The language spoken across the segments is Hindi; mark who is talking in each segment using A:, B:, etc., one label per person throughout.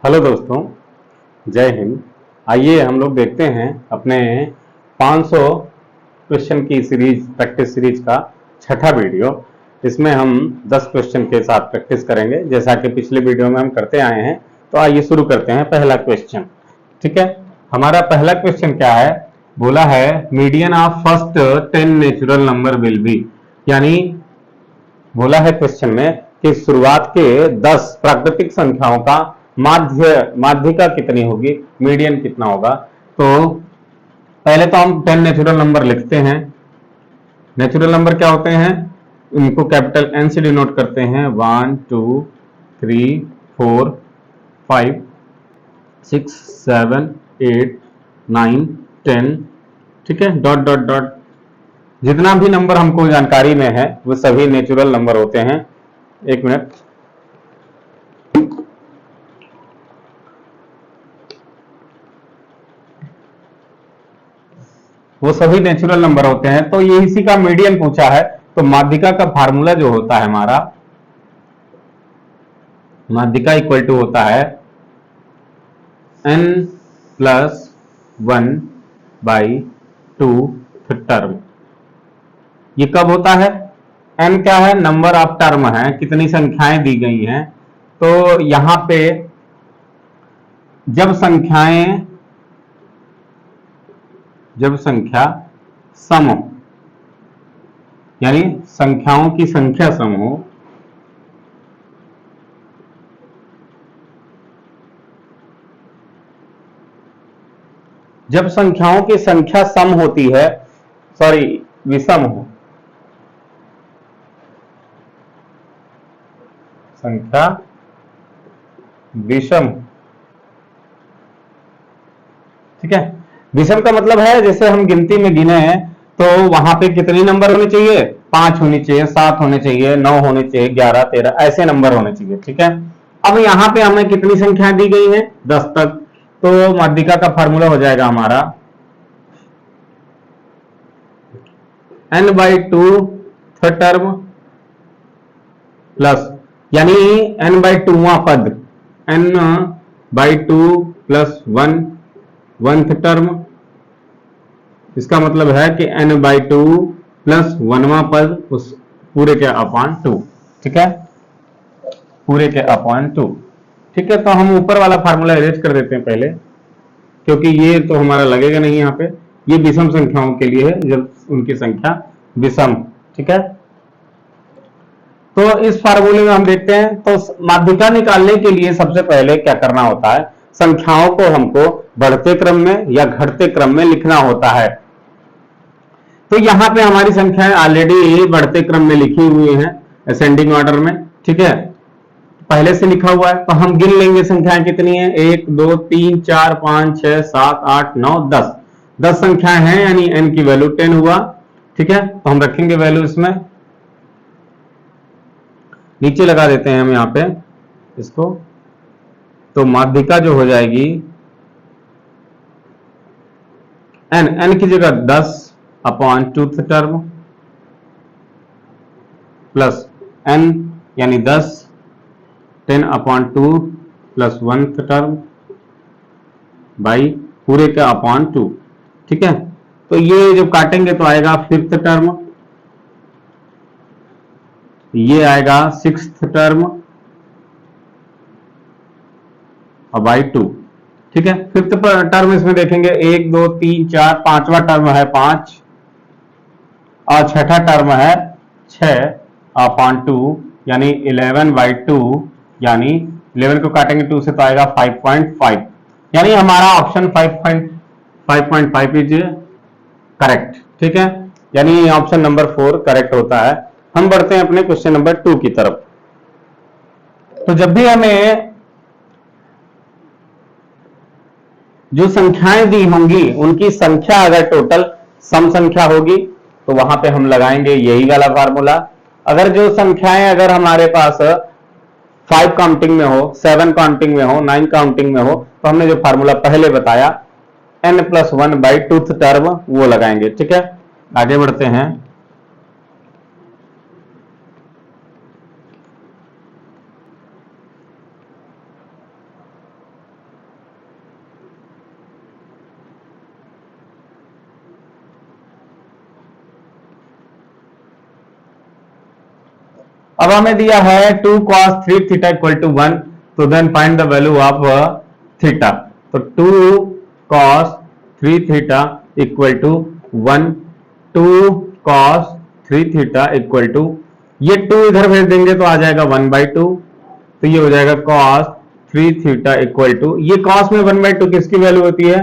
A: हेलो दोस्तों, जय हिंद। आइए हम लोग देखते हैं अपने 500 क्वेश्चन की सीरीज, प्रैक्टिस सीरीज का छठा वीडियो। इसमें हम 10 क्वेश्चन के साथ प्रैक्टिस करेंगे, जैसा कि पिछले वीडियो में हम करते आए हैं। तो आइए शुरू करते हैं। पहला क्वेश्चन, ठीक है। हमारा पहला क्वेश्चन क्या है? बोला है median of first 10 natural number will be, यानी बोला है क्वेश्चन में कि शुरुआत के 10 प्राकृतिक संख्याओं का माध्यिका कितनी होगी, मीडियन कितना होगा। तो पहले तो हम 10 नेचुरल नंबर लिखते हैं। नेचुरल नंबर क्या होते हैं? इनको कैपिटल एन से डिनोट करते हैं। 1 2 3 4 5 6 7 8 9 10, ठीक है, डॉट डॉट डॉट। जितना भी नंबर हमको जानकारी में है वो सभी नेचुरल नंबर होते हैं। एक मिनट, वो सभी नेचुरल नंबर होते हैं। तो ये इसी का मीडियन पूछा है। तो माध्यिका का फार्मूला जो होता है हमारा, माध्यिका इक्वल टू होता है n प्लस 1 बाई 2 टर्म। ये कब होता है? n क्या है? नंबर ऑफ टर्म है, कितनी संख्याएं दी गई हैं। तो यहां पे जब संख्या सम हो, यानी संख्याओं की संख्या सम हो, जब संख्याओं की संख्या सम होती है, सॉरी, विषम हो, संख्या विषम, ठीक है। विषम का मतलब है जैसे हम गिनती में गिने हैं तो वहां पे कितने नंबर होने चाहिए? 5 होने चाहिए, 7 होने चाहिए, 9 होने चाहिए, 11 13 ऐसे नंबर होने चाहिए, ठीक है। अब यहां पे हमें कितनी संख्या दी गई है? 10 तक। तो माध्यिका का फार्मूला हो जाएगा हमारा n/2 टर्म प्लस, यानी n/2वां पद, n/2 प्लस 1 1th टर्म। इसका मतलब है कि n/2 प्लस 1वां पद उस पूरे के अपॉन 2, ठीक है, पूरे के अपॉन 2, ठीक है। तो हम ऊपर वाला फार्मूला इरेज कर देते हैं पहले, क्योंकि ये तो हमारा लगेगा नहीं यहाँ पे। ये विषम संख्याओं के लिए है, जब उनकी संख्या विषम, ठीक है। तो इस फार्मूले में हम देखते हैं, तो माध्यिका निकालने के लिए सबसे पहले क्या करना होता है? संख्याओं को हमको बढ़ते क्रम में या घटते क्रम में लिखना होता है। तो यहां पे हमारी संख्याएं ऑलरेडी बढ़ते क्रम में लिखी हुई हैं, असेंडिंग ऑर्डर में, ठीक है, पहले से लिखा हुआ है। तो हम गिन लेंगे संख्याएं कितनी है। 1 2 3 4 5 6 7 8 9 10, 10 संख्याएं हैं, यानी n की वैल्यू 10 हुआ, ठीक है। तो हम रखेंगे वैल्यू इसमें, नीचे लगा देते हैं हम यहाँ पे इसको। तो माध्यिका जो हो जाएगी n की जगह 10 upon 2th term plus n, यानी 10 10 upon 2 plus 1th term by पूरे का अपॉन 2, ठीक है। तो ये जब काटेंगे तो आएगा 5th टर्म, ये आएगा 6th टर्म और बाई 2, ठीक है। 5th टर्म इसमें देखेंगे 1 2 3 4, 5वां टर्म है 5 और छठा टर्म है 6 अपॉन 2, यानी 11/2, यानी 11 को काटेंगे 2 से तो आएगा 5.5, यानी हमारा ऑप्शन 5.5 इज करेक्ट, ठीक है। यानी ऑप्शन नंबर 4 करेक्ट होता है। हम बढ़ते हैं अपने क्वेश्चन नंबर 2 की तरफ। तो जब भी हमें जो संख्याएं दी होंगी उनकी संख्या अगर टोटल सम संख्या होगी तो वहां पे हम लगाएंगे यही वाला फार्मूला। अगर जो संख्याएं अगर हमारे पास 5 काउंटिंग में हो, 7 काउंटिंग में हो, 9 काउंटिंग में हो, तो हमने जो फार्मूला पहले बताया n+1/2th टर्म वो लगाएंगे, ठीक है। आगे बढ़ते हैं। अब हमें दिया है 2 cos 3 थीटा इक्वल टू 1, तो then find the value of theta. तो 2 cos 3 theta equal to 1, 2 cos 3 theta equal to, ये 2 इधर भेज देंगे तो आ जाएगा 1/2, तो ये हो जाएगा cos 3 थीटा इक्वल टू, ये cos में 1/2 किसकी वैल्यू होती है,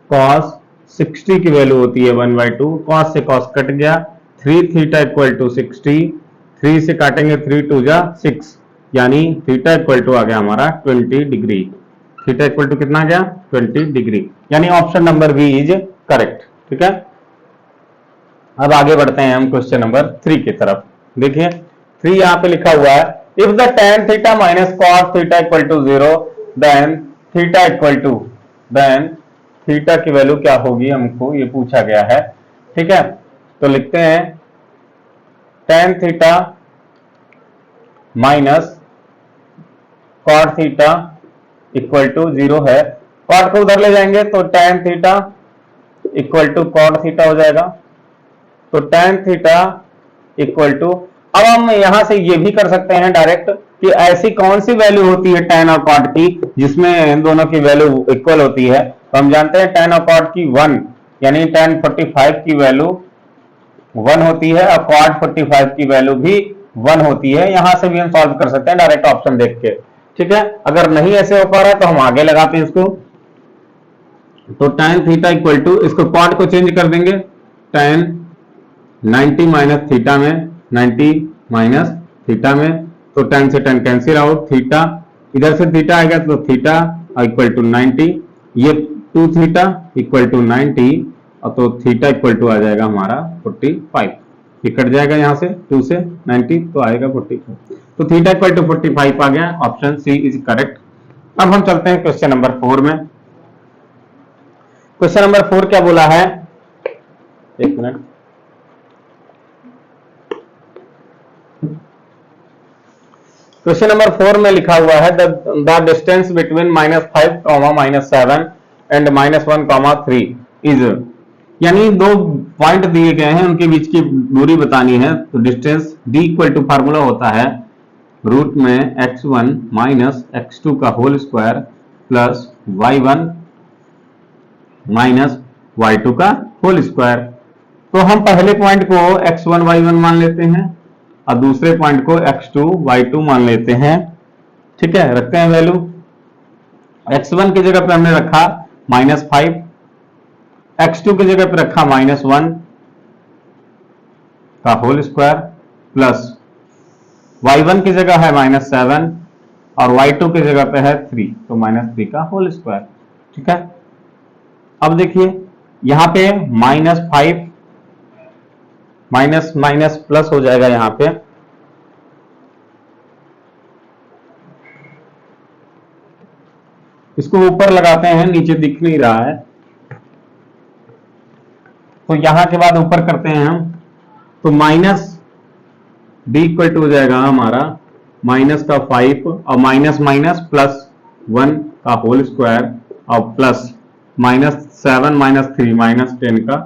A: cos 60 की वैल्यू होती है 1/2, cos से cos कट गया, 3 थीटा इक्वल टू 60, 3 से काटेंगे 3 2 जा 6, यानी थीटा इक्वल टू आ गया हमारा 20 डिग्री। थीटा इक्वल टू कितना गया, 20 डिग्री, यानी option number B is correct. ठीक है, अब आगे बढ़ते हैं हम क्वेश्चन नंबर 3 की तरफ। देखिए 3 यहां पे लिखा हुआ है, if the tan theta minus cos theta equal to 0 then theta equal to, then theta की वैल्यू क्या होगी, हमको ये पूछा गया है। ठीक है, तो लिखते हैं tan theta minus cot theta equal to 0 है, cot को उधर ले जाएंगे तो tan theta equal to cot theta हो जाएगा, तो tan थीटा इक्वल टू, अब हम यहां से ये भी कर सकते हैं डायरेक्ट कि ऐसी कौन सी वैल्यू होती है tan और cot की जिसमें इन दोनों की वैल्यू इक्वल होती है। तो हम जानते हैं tan और cot की 1, यानी tan 45 की वैल्यू 1 होती है और cot 45 की वैल्यू भी 1 होती है। यहां से भी हम सॉल्व कर सकते हैं डायरेक्ट ऑप्शन देख के। ठीक है, अगर नहीं ऐसे हो पा रहा है तो हम आगे लगाते हैं इसको, तो tan थीटा इक्वल टू, इसको cot को चेंज कर देंगे, tan 90 माइनस थीटा में, 90 माइनस थीटा में, तो tan से tan कैंसिल आउट, थीटा इधर से थीटा आएगा तो थीटा इक्वल टू 90, ये 2 थीटा इक्वल टू 90, और तो थीटा इक्वल टू आ जाएगा हमारा 45, ये कट जाएगा यहां से 2 से 90 तो आएगा 45, तो थीटा इक्वल टू 45 आ गया, ऑप्शन सी इज करेक्ट। अब हम चलते हैं क्वेश्चन नंबर 4 में। क्वेश्चन नंबर 4 क्या बोला है, एक मिनट, क्वेश्चन नंबर 4 में लिखा हुआ है the distance between -5, -7 and -1, 3 is, यानी दो पॉइंट दिए गए हैं उनके बीच की दूरी बतानी है। तो distance d equal to formula होता है रूट में x1 माइनस x2 का whole square plus y1 minus y2 का होल स्क्वायर। तो हम पहले पॉइंट को x1 y1 मान लेते हैं और दूसरे पॉइंट को x2 y2 मान लेते हैं। ठीक है, रखते हैं वैल्यू, x1 की जगह पे हमने रखा -5, x2 की जगह पे रखा -1 का होल स्क्वायर प्लस y1 की जगह है -7 और y2 की जगह पे है 3, तो -3 का होल स्क्वायर। ठीक है, अब देखिए यहां पे -5 माइनस माइनस प्लस हो जाएगा, यहां पे इसको ऊपर लगाते हैं, नीचे दिख नहीं रहा है, तो यहां के बाद ऊपर करते हैं हम, तो माइनस d इक्वल टू हो जाएगा हमारा माइनस का 5 और माइनस माइनस प्लस 1 का होल स्क्वायर और प्लस -7 -3 -10 का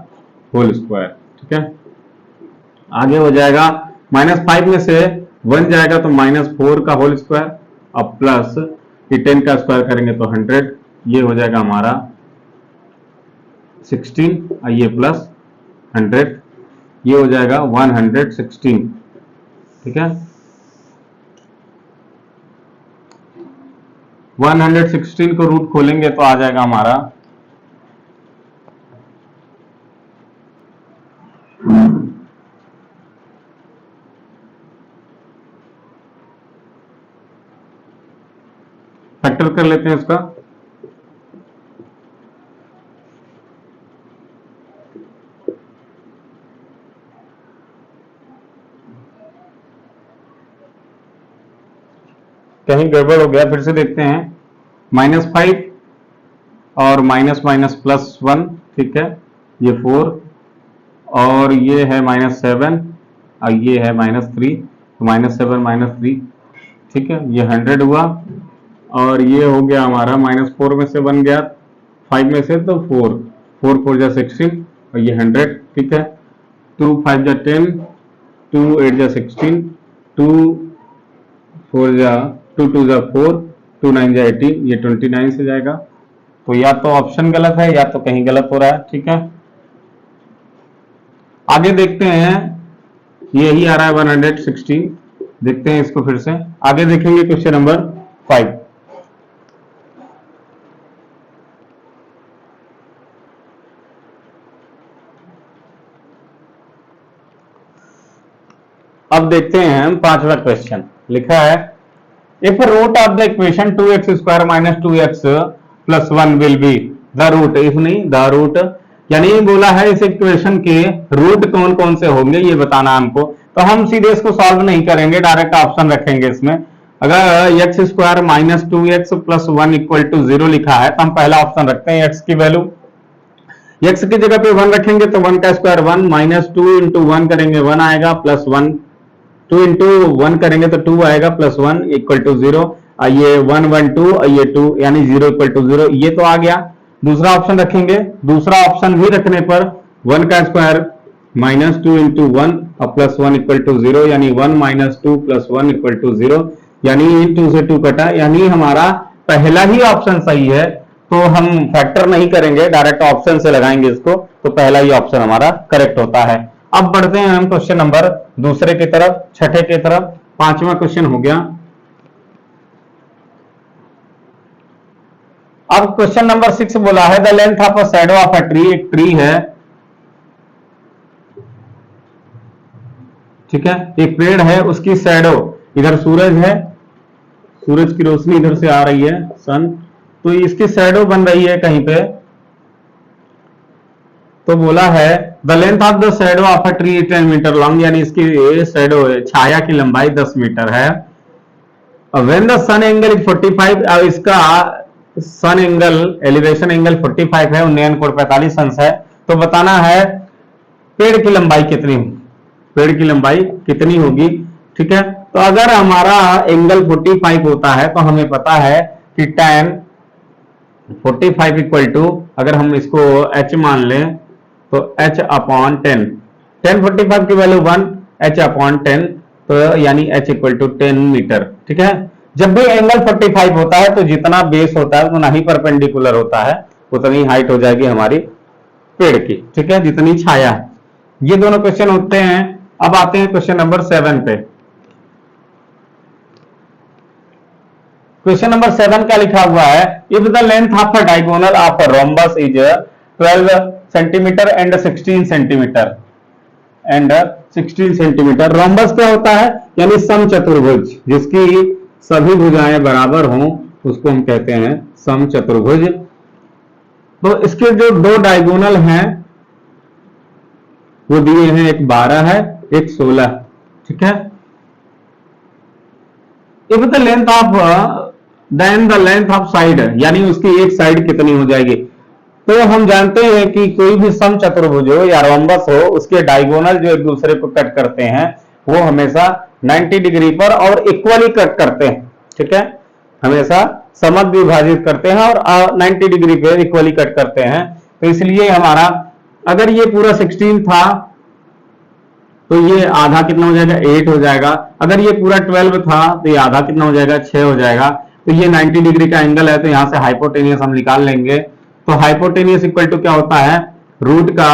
A: होल स्क्वायर। ठीक है, आगे हो जाएगा -5 में से 1 जाएगा तो -4 का होल स्क्वायर और प्लस 10 का स्क्वायर करेंगे तो 100, ये हो जाएगा हमारा 16 और ये प्लस 100, ये हो जाएगा 116। ठीक है, 116 को रूट खोलेंगे तो आ जाएगा हमारा फैक्टर कर लेते हैं इसका, कहीं गड़बड़ हो गया, फिर से देखते हैं, -5 और माइनस माइनस प्लस 1, ठीक है, ये 4 और ये है -7 और ये है -3, तो -7 -3, ठीक है, ये 100 हुआ और ये हो गया हमारा -4 में से 1 गया 5 में से, तो 4 4 4 जा 16 और ये 100, ठीक है, 2 5 जा 10, 2 8 जा 16, 2 4 जा 2 2 जा 4, 2 9 जा 18, ये 29 से जाएगा। तो या तो ऑप्शन गलत है या तो कहीं गलत हो रहा है। ठीक है, आगे देखते हैं, यही आ रहा है 116। देखते हैं इसको फिर से, आगे देखेंगे क्वेश्चन नंबर 5। अब देखते हैं हम 5वां क्वेश्चन। लिखा है if root of the equation 2x square minus 2x plus 1 will be the root, if नहीं द रूट, यानी बोला है इस इक्वेशन के रूट कौन कौन से होंगे ये बताना हमको। तो हम सीधे इसको सॉल्व नहीं करेंगे, डायरेक्ट ऑप्शन रखेंगे इसमें। अगर x square minus 2x plus 1 equal to 0 लिखा है तो हम पहला ऑप्शन रखते हैं एक्स की वैल्यू, एक्स की जगह पे 1 रखेंगे तो 1 का स्क्वायर 1, माइनस 2 इंटू 1 करेंगे 1 आएगा, प्लस 1, 2 इंटू 1 करेंगे तो 2 आएगा, प्लस 1 इक्वल टू 0, ये 1 1 2, ये 2, यानी 0 इक्वल टू 0, ये तो आ गया। दूसरा ऑप्शन रखेंगे, दूसरा ऑप्शन भी रखने पर 1 का स्क्वायर माइनस 2 इंटू 1 और प्लस 1 इक्वल टू 0, यानी 1 माइनस 2 प्लस 1 इक्वल टू 0, यानी 2 से 2 कटा, यानी हमारा पहला ही ऑप्शन सही है। तो हम फैक्टर नहीं करेंगे, डायरेक्ट ऑप्शन से लगाएंगे इसको, तो पहला ही ऑप्शन हमारा करेक्ट होता है। अब बढ़ते हैं हम क्वेश्चन नंबर दूसरे की तरफ, छठे की तरफ। 5वां क्वेश्चन हो गया। अब क्वेश्चन नंबर 6 बोला है the length of a shadow of a tree, एक ट्री है, ठीक है, एक पेड़ है, उसकी शैडो, इधर सूरज है, सूरज की रोशनी इधर से आ रही है, सन, तो इसकी शैडो बन रही है कहीं पे। तो बोला है the length of the shadow of a tree 10 meter long, यानी इसकी शैडो छाया की लंबाई 10 मीटर है। When the sun angle is 45, अब इसका सन एंगल, एलिवेशन एंगल 45 है, उन्नयन कोण 45 अंश है। तो बताना है पेड़ की लंबाई कितनी होगी, पेड़ की लंबाई कितनी होगी। ठीक है, तो अगर हमारा एंगल 45 होता है तो हमें पता है कि tan 45 इक्वल टू, अगर हम इसको h मान लें तो h अपॉन 10, tan 45 की वैल्यू 1, h अपॉन 10, तो यानी h इक्वल टू 10 मीटर। ठीक है, जब भी एंगल 45 होता है तो जितना बेस होता है उतना ही परपेंडिकुलर होता है, उतनी हाइट हो जाएगी हमारी पेड़ की। ठीक है, जितनी छाया है। ये दोनों क्वेश्चन होते हैं। अब आते हैं क्वेश्चन नंबर 7 पे। क्वेश्चन नंबर 7 का लिखा हुआ है if the length of a diagonal of a rhombus is 12 centimetre and 16 centimetre and 16 centimetre. Rhombus क्या होता है, यानी समचतुर्भुज, जिसकी सभी भुजाएं बराबर हों उसको हम कहते हैं समचतुर्भुज। तो इसके जो दो डायगोनल हैं वो दिए हैं, एक 12 है, एक 16। ठीक है, if the length of then the length of side, यानी उसकी एक साइड कितनी हो जाएगी। तो हम जानते हैं कि कोई भी समचतुर्भुज हो या रोम्बस हो, उसके डायगोनल जो एक दूसरे को कट करते हैं वो हमेशा 90 डिग्री पर और इक्वली कट करते हैं। ठीक है, हमेशा समद्विभाजित करते हैं और 90 डिग्री पे इक्वली कट करते हैं। तो इसलिए हमारा, अगर ये पूरा 16 था तो ये आधा कितना हो जाएगा, 8 हो जाएगा। अगर ये पूरा 12 था तो ये आधा कितना हो जाएगा, 6 हो जाएगा। तो ये 90 डिग्री का एंगल है, तो यहां से हाइपोटेनियस हम निकाल लेंगे। तो हाइपोटेनियस इक्वल टू क्या होता है, रूट का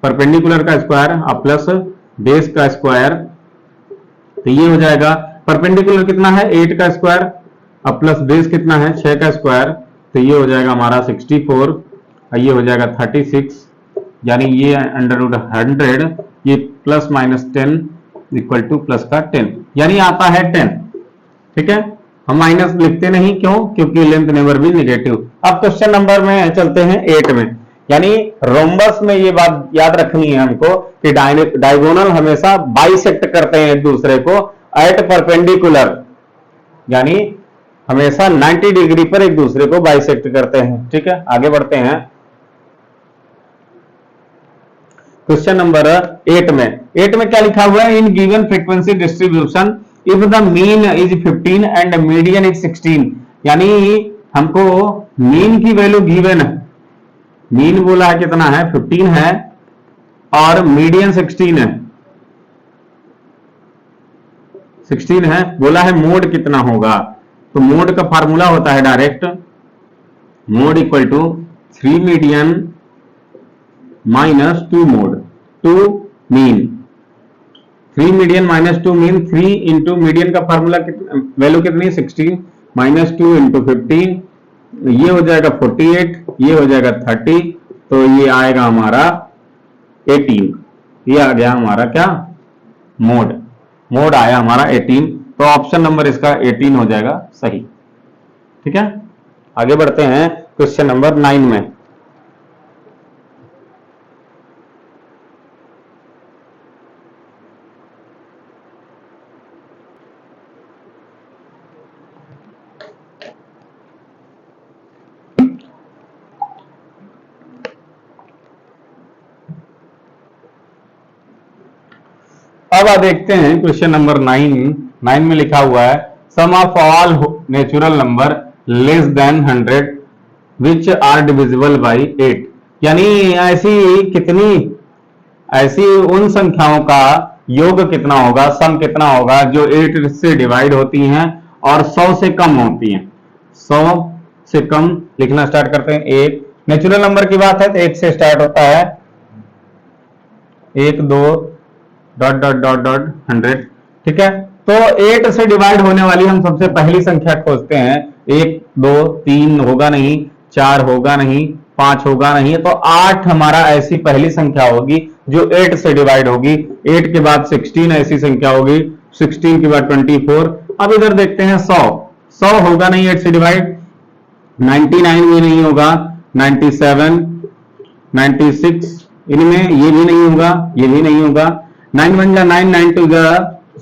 A: परपेंडिकुलर का स्क्वायर और प्लस बेस का स्क्वायर। तो ये हो जाएगा, परपेंडिकुलर कितना है 8 का स्क्वायर और प्लस बेस कितना है 6 का स्क्वायर। तो ये हो जाएगा हमारा 64 और ये हो जाएगा 36, यानी ये अंडर रूट 100, ये plus minus 10 equal two plus का 10, यानी आता है 10। ठीक है, हम माइनस लिखते नहीं, क्यों, क्योंकि लेंथ नेवर बी नेगेटिव। अब क्वेश्चन नंबर में चलते हैं 8 में, यानी रोम्बस में ये बात याद रखनी है हमको कि डायगोनल हमेशा बाइसेक्ट करते हैं एक दूसरे को एट परपेंडिकुलर, यानी हमेशा 90 डिग्री पर एक दूसरे को बाइसेक्ट करते हैं। ठीक है, आगे बढ़ते हैं क्वेश्चन नंबर 8 में। 8 में क्या लिखा हुआ है, in given frequency distribution if the mean is 15 and median is 16, यानी हमको मीन की वैल्यू गिवन है, मीन बोला है कितना है 15 है और मीडियन 16 है। 16 है। बोला है मोड कितना होगा, तो मोड का फार्मूला होता है direct mode equal to 3 median minus 2 mode, 2 mean, 3 median minus 2 mean, 3 into median का फार्मूला वैल्यू कितनी 16 माइनस 2 इंटू 15, ये हो जाएगा 48, ये हो जाएगा 30, तो ये आएगा हमारा 18। ये आ गया हमारा क्या मोड, मोड आया हमारा 18, तो ऑप्शन नंबर इसका 18 हो जाएगा सही। ठीक है, आगे बढ़ते हैं क्वेश्चन नंबर 9 में। अब आप देखते हैं क्वेश्चन नंबर 9 में लिखा हुआ है sum of all natural number less than 100 which are divisible by 8, यानी ऐसी उन संख्याओं का योग कितना होगा, सम कितना होगा जो 8 से डिवाइड होती हैं और 100 से कम होती हैं। 100 से कम लिखना स्टार्ट करते हैं। एक नेचुरल नंबर की बात है तो 1 से स्टार्ट होता है, 1 2 डॉट डॉट डॉट डॉट 100। ठीक है, तो 8 से डिवाइड होने वाली हम सबसे पहली संख्या खोजते हैं। 1 2 3 होगा नहीं, 4 होगा नहीं, 5 होगा नहीं, तो 8 हमारा ऐसी पहली संख्या होगी जो 8 से डिवाइड होगी। 8 के बाद 16 ऐसी संख्या होगी, 16 के बाद 24। अब इधर देखते हैं 100 होगा नहीं 8 से डिवाइड, 99 भी नहीं होगा, 97 96 इनमें ये भी नहीं होगा, ये भी नहीं होगा। 9 1 जा 9, 9 2 जा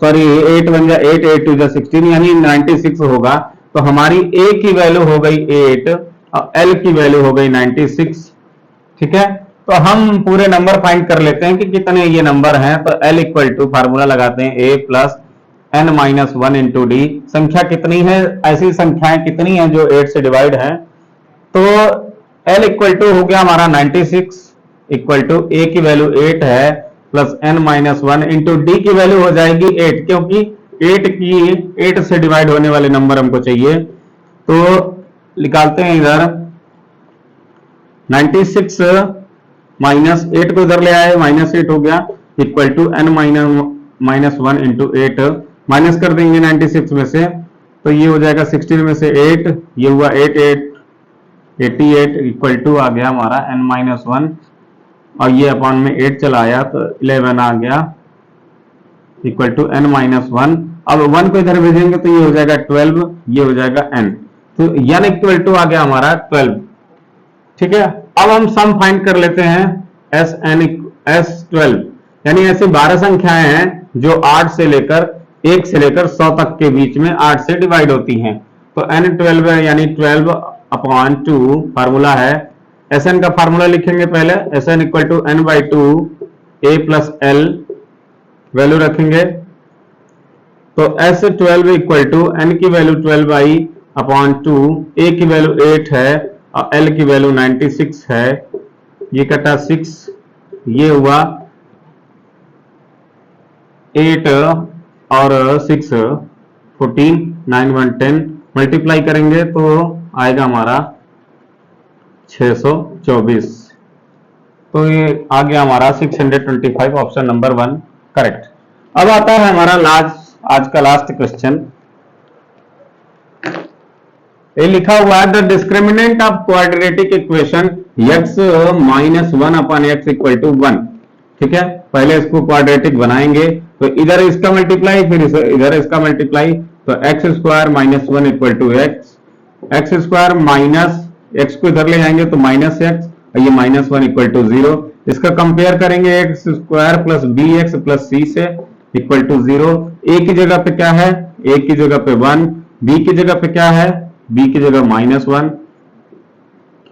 A: सॉरी 8 1 जा 8, 8 2 जा 16, यानी 96 होगा। तो हमारी ए की वैल्यू हो गई 8 और एल की वैल्यू हो गई 96। ठीक है, तो हम पूरे नंबर फाइंड कर लेते हैं कि कितने ये नंबर हैं। तो एल इक्वल टू फार्मूला लगाते हैं a plus N minus 1 into d. संख्या कितनी है, ऐसी संख्याएं कितनी हैं जो 8 से डिवाइड है। तो एल इक्वल टू हो गया हमारा 96 इक्वल टू ए की वैल्यू 8 है plus N minus 1 into D की वैल्यू हो जाएगी 8, क्योंकि 8 से डिवाइड होने वाले नंबर हमको चाहिए। तो निकालते हैं इधर 96 माइनस 8 को इधर ले आए, माइनस 8 हो गया equal to N minus 1 into 8, minus कर देंगे 96 में से, तो ये हो जाएगा 16 में से 8, ये हुआ 8 8 88 इक्वल टू आ गया हमारा एन माइनस 1 और ये अपॉन में 8 चला आया तो 11 आ गया इक्वल टू एन माइनस 1। अब 1 को इधर भेजेंगे तो ये हो जाएगा 12, ये हो जाएगा एन, तो एन इक्वल टू आ गया हमारा 12। ठीक है, अब हम सम फाइंड कर लेते हैं एस एन एस 12, यानी ऐसी 12 संख्याएं हैं जो 8 से लेकर 1 से लेकर 100 तक के बीच में 8 से डिवाइड होती हैं। तो एन 12 है, यानी 12 अपॉन 2 फार्मूला है। एस एन का फार्मूला लिखेंगे पहले, S N equal to N by 2 A plus L value रखेंगे। तो एस 12 इक्वल टू एन की वैल्यू 12 बाई अपॉन 2, ए की वैल्यू 8 है और एल की वैल्यू 96 है, ये कटा 6, ये हुआ 8 और 6 14, 9 1 10, मल्टीप्लाई करेंगे तो आएगा हमारा 624। तो ये आ गया हमारा 625, ऑप्शन नंबर 1 करेक्ट। अब आता है हमारा आज का लास्ट क्वेश्चन। ये लिखा हुआ है the discriminant of quadratic equation x minus 1 upon x equal to 1। ठीक है, पहले इसको क्वाड्रेटिक बनाएंगे तो इधर इसका मल्टीप्लाई फिर इधर इसका मल्टीप्लाई, तो x square minus 1 equal to x square minus x को इधर ले जाएंगे तो माइनस एक्स और ये माइनस 1 इक्वल टू 0। इसका कंपेयर करेंगे x square plus b x plus c से इक्वल टू 0। ए की जगह पे क्या है, ए की जगह पे 1, बी की जगह पे क्या है, बी की जगह माइनस 1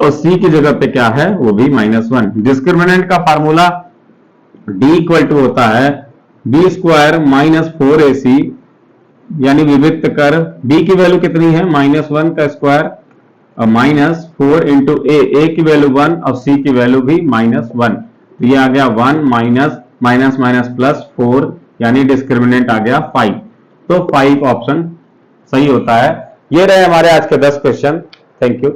A: और सी की जगह पे क्या है वो भी माइनस 1। डिस्क्रिमिनेंट का फार्मूला डी इक्वल टू होता है बी स्क्वायर माइनस 4ac, यानी विभक्त कर बी की वैल्यू कितनी है माइनस 1 का स्क्वायर और माइनस 4 इंटू ए की वैल्यू 1 और सी की वैल्यू भी माइनस 1, तो ये आ गया 1 माइनस माइनस माइनस प्लस 4, यानी डिस्क्रिमिनेंट आ गया 5। तो 5 ऑप्शन सही होता है। ये रहे हमारे आज के 10 क्वेश्चन। Thank you.